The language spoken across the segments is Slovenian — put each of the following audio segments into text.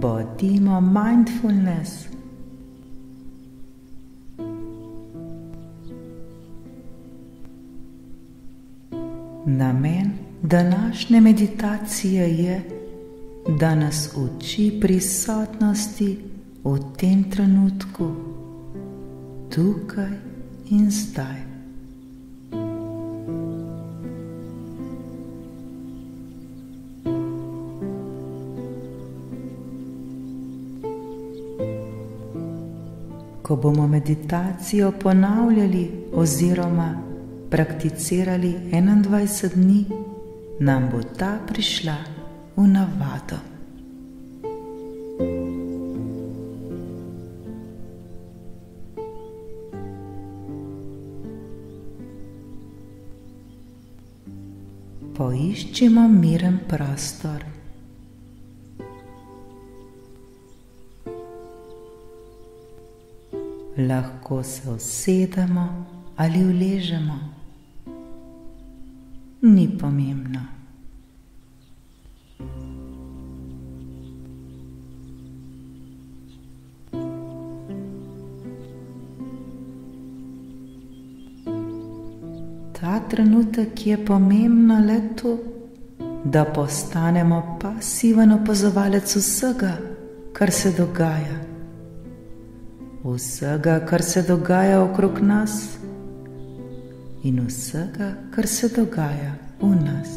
Bodimo mindfulness. Namen današnje meditacije je, da nas uči prisotnosti v tem trenutku, tukaj in zdaj. Ko bomo meditacijo ponavljali oziroma prakticirali 21 dni, nam bo ta prišla v navado. Poiščimo miren prostor. Lahko se usedemo ali uležemo, ni pomembno. Ta trenutek je pomembno le to, da postanemo pasiven opazovalec vsega, kar se dogaja. Vsega, kar se dogaja okrog nas in vsega, kar se dogaja v nas.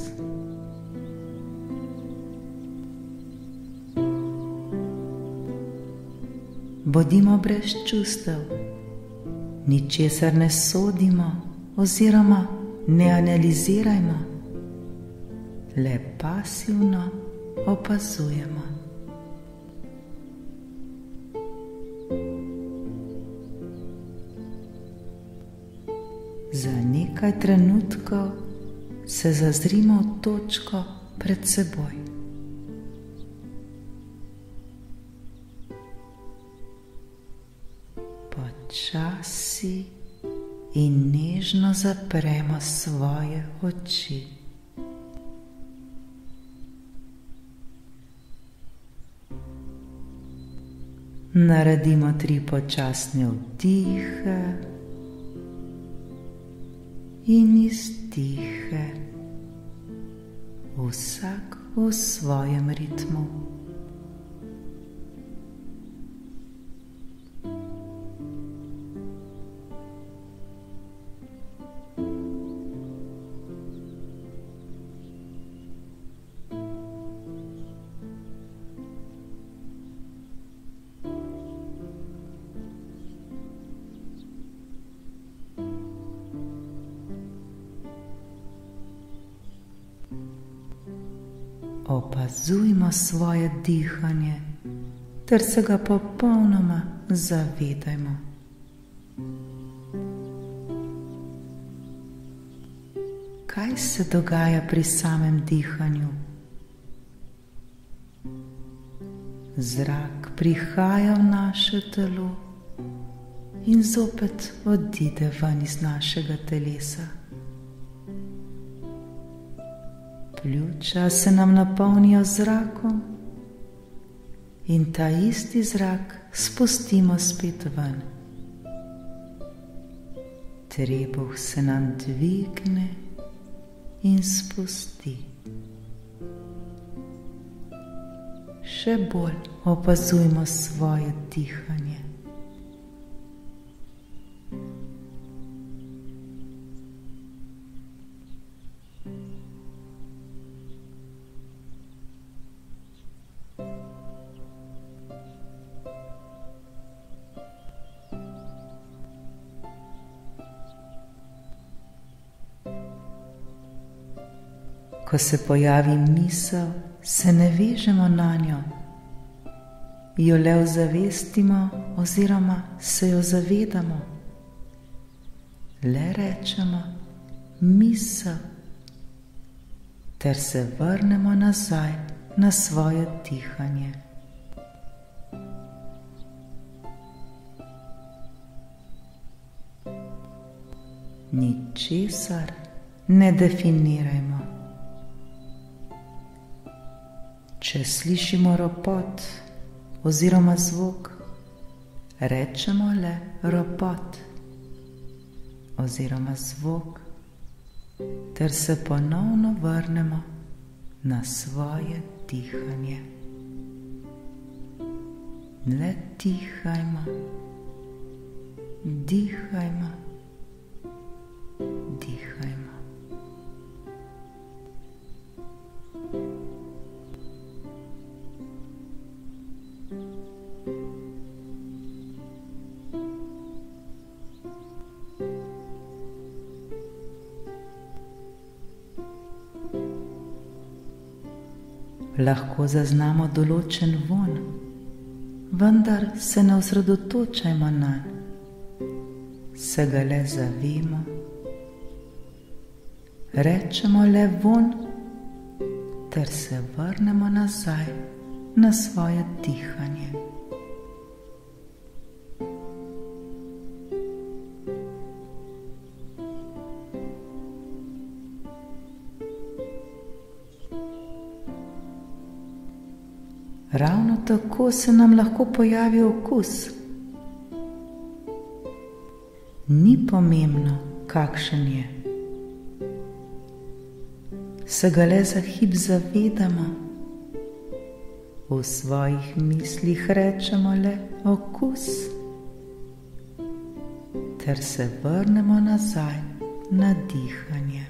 Bodimo brez čustev, ničesar ne sodimo oziroma ne analizirajmo, le pasivno opazujemo. Za nekaj trenutkov se zazrimo v točko pred seboj. Počasi in nežno zapremo svoje oči. Naredimo 3 počasne vdihe in izdihe, vsak v svojem ritmu. Opazujmo svoje dihanje ter se ga popolnoma zavedajmo. Kaj se dogaja pri samem dihanju? Zrak prihaja v naše telo in zopet odide ven iz našega telesa. Pljuča se nam napolnijo z zrakom in ta isti zrak spustimo spet ven. Trebuh se nam dvigne in spusti. Še bolj opazujmo svoje dihanje. Ko se pojavi misel, se ne vežemo na njo, jo le ozavestimo oziroma se jo zavedamo. Le rečemo misel ter se vrnemo nazaj na svoje dihanje. Ničesar ne definirajmo. Če slišimo ropot, oziroma zvok, rečemo le ropot oziroma zvok, ter se ponovno vrnemo na svoje dihanje. Le dihajmo, dihajmo, dihajmo. Lahko zaznamo določen vonj, vendar se ne osredotočajmo nanj, se ga le zavemo, rečemo le vonj, ter se vrnemo nazaj na svoje dihanje. Ravno tako se nam lahko pojavi okus. Ni pomembno, kakšen je. Se ga le za hip zavedamo. V svojih mislih rečemo le okus, ter se vrnemo nazaj na dihanje.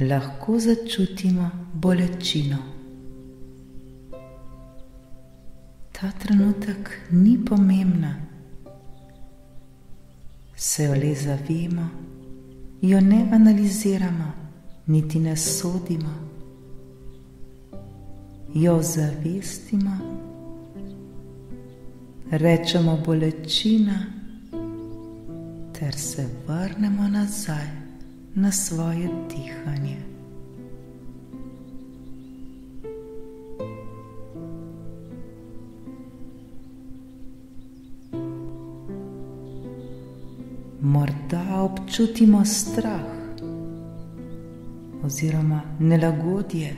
Lahko začutimo bolečino. Ta trenutek ni pomembna. Se jo le zavemo, jo ne analiziramo, niti ne sodimo. Jo zavestimo, rečemo bolečina, ter se vrnemo nazaj na svoje dihanje. Morda občutimo strah oziroma nelagodje.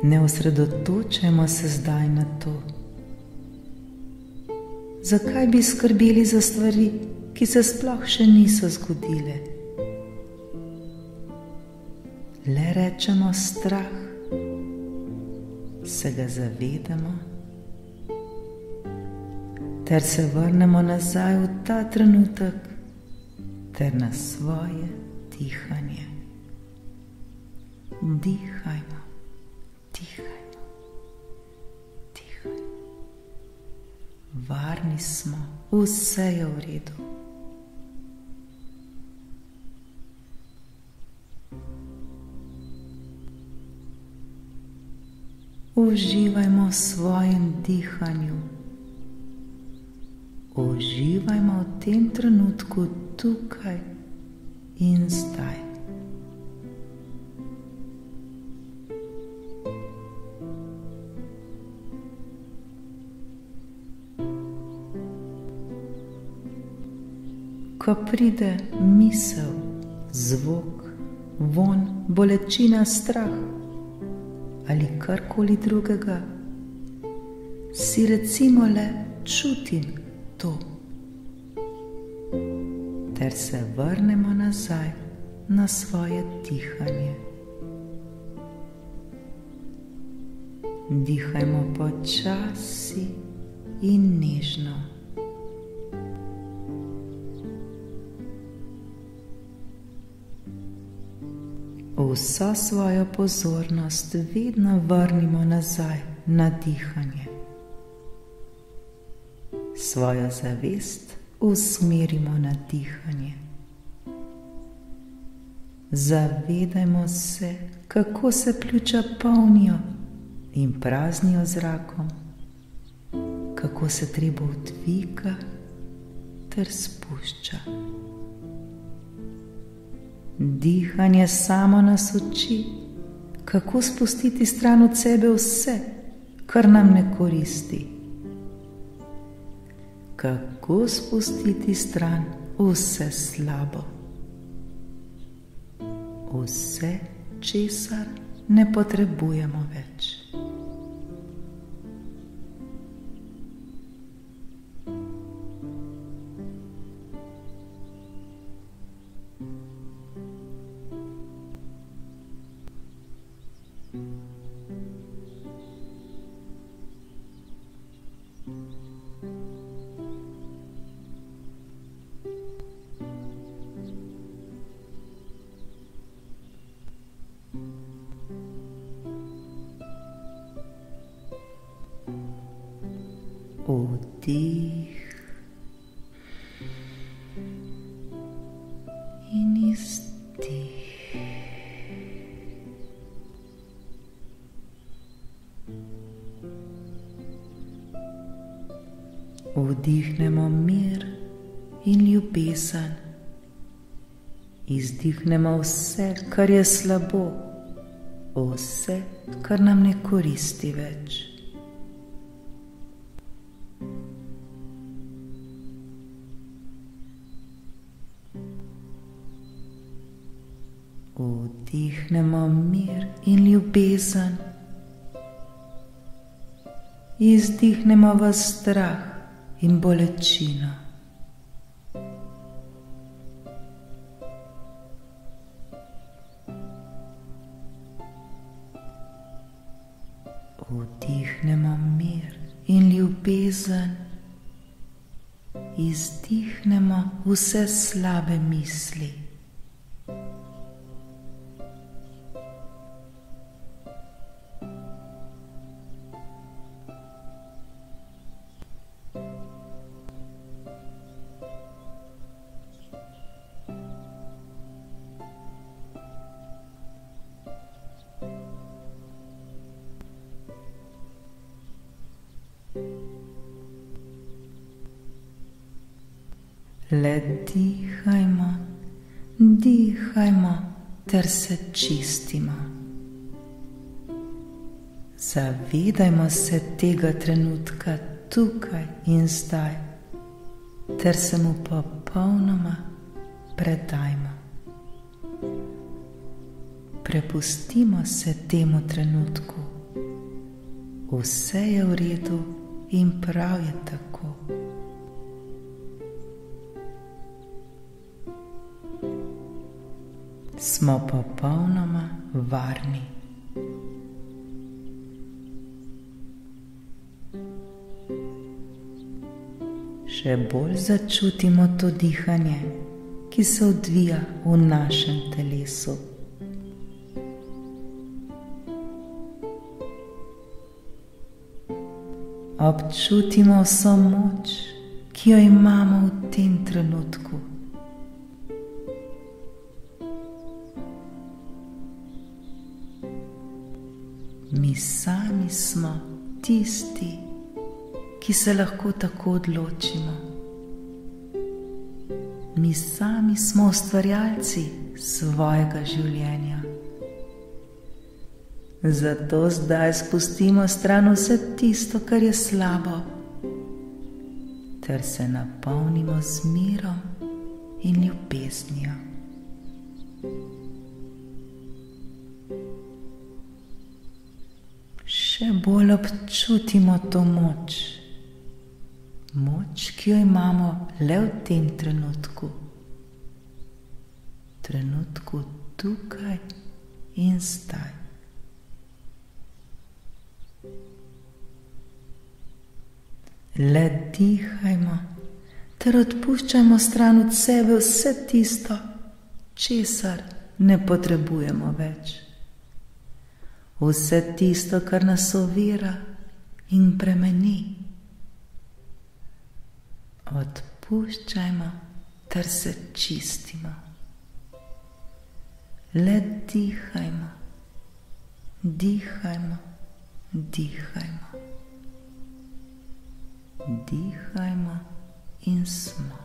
Ne osredotočajmo se zdaj na to. Zakaj bi skrbeli za stvari, ki se sploh še niso zgodile? Le rečemo strah, se ga zavedamo, ter se vrnemo nazaj v ta trenutek, ter na svoje dihanje. Dihajmo, dihajmo, dihajmo. Varni smo, vse je v redu. Uživajmo v svojem dihanju. Uživajmo v tem trenutku tukaj in zdaj. Ko pride misel, zvok, vonj, bolečina, strah ali karkoli drugega, si recimo le čutim to, ter se vrnemo nazaj na svoje dihanje. Dihajmo počasi in nežno. Vso svojo pozornost vedno vrnimo nazaj na dihanje. Svojo zavest usmerimo na dihanje. Zavedajmo se, kako se pljuča polnijo in praznijo zrakom, kako se trebuh dviga ter spušča. Dihanje samo nas uči, kako spustiti stran od sebe vse, kar nam ne koristi, kako spustiti stran vse slabo, vse, česar ne potrebujemo več. Vdih in izdih. Vdihnemo mir in ljubezen, izdihnemo vse, kar je slabo, vse, kar nam ne koristi več. Vdihnemo mir in ljubezen, izdihnemo vas strah in bolečino. Vdihnemo mir in ljubezen, izdihnemo vse slabe misli. Le dihajmo, dihajmo ter se čistimo. Zavedajmo se tega trenutka tukaj in zdaj, ter se mu popolnoma predajmo. Prepustimo se temu trenutku. Vse je v redu in prav je tako. Smo popolnoma varni. Še bolj začutimo to dihanje, ki se odvija v našem telesu. Občutimo vso moč, ki jo imamo v tem trenutku. Mi sami smo tisti, ki se lahko tako odločimo. Mi sami smo ustvarjalci svojega življenja. Zato zdaj spustimo stran vse tisto, kar je slabo, ter se napolnimo z mirom in ljubeznijo. Še bolj občutimo to moč, moč, ki jo imamo le v tem trenutku, trenutku tukaj in zdaj. Le dihajmo ter odpuščajmo stran od sebe vse tisto, česar ne potrebujemo več. Vse tisto, kar nas ovira in bremeni. Odpuščajmo ter se čistimo. Le dihajmo, dihajmo, dihajmo. Dihajmo in smo.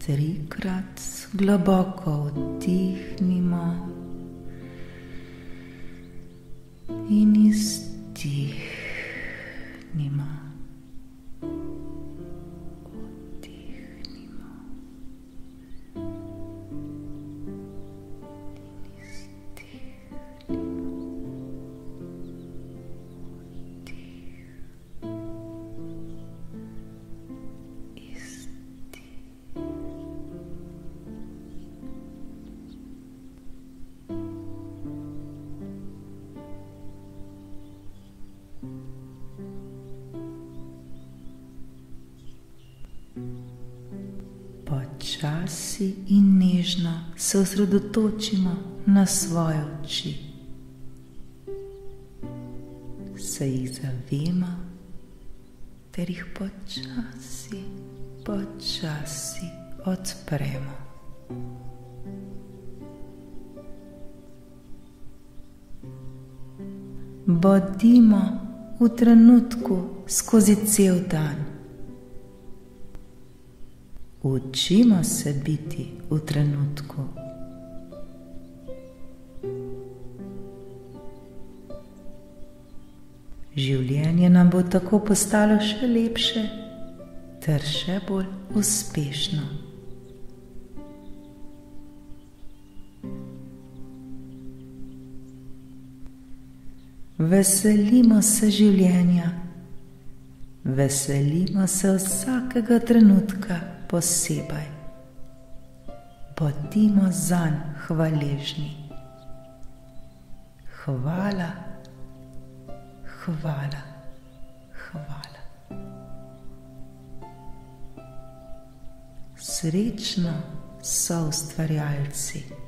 3-krat globoko vdihnimo in izdihnimo. Počasi in nežno se osredotočimo na svoje oči. Se jih zavemo ter jih počasi odpremo. Bodimo v trenutku skozi cel dan. Učimo se biti v trenutku. Življenje nam bo tako postalo še lepše ter še bolj uspešno. Veselimo se življenja, veselimo se vsakega trenutka posebej. Bodimo zanj hvaležni. Hvala, hvala, hvala. Srečno, soustvarjalci.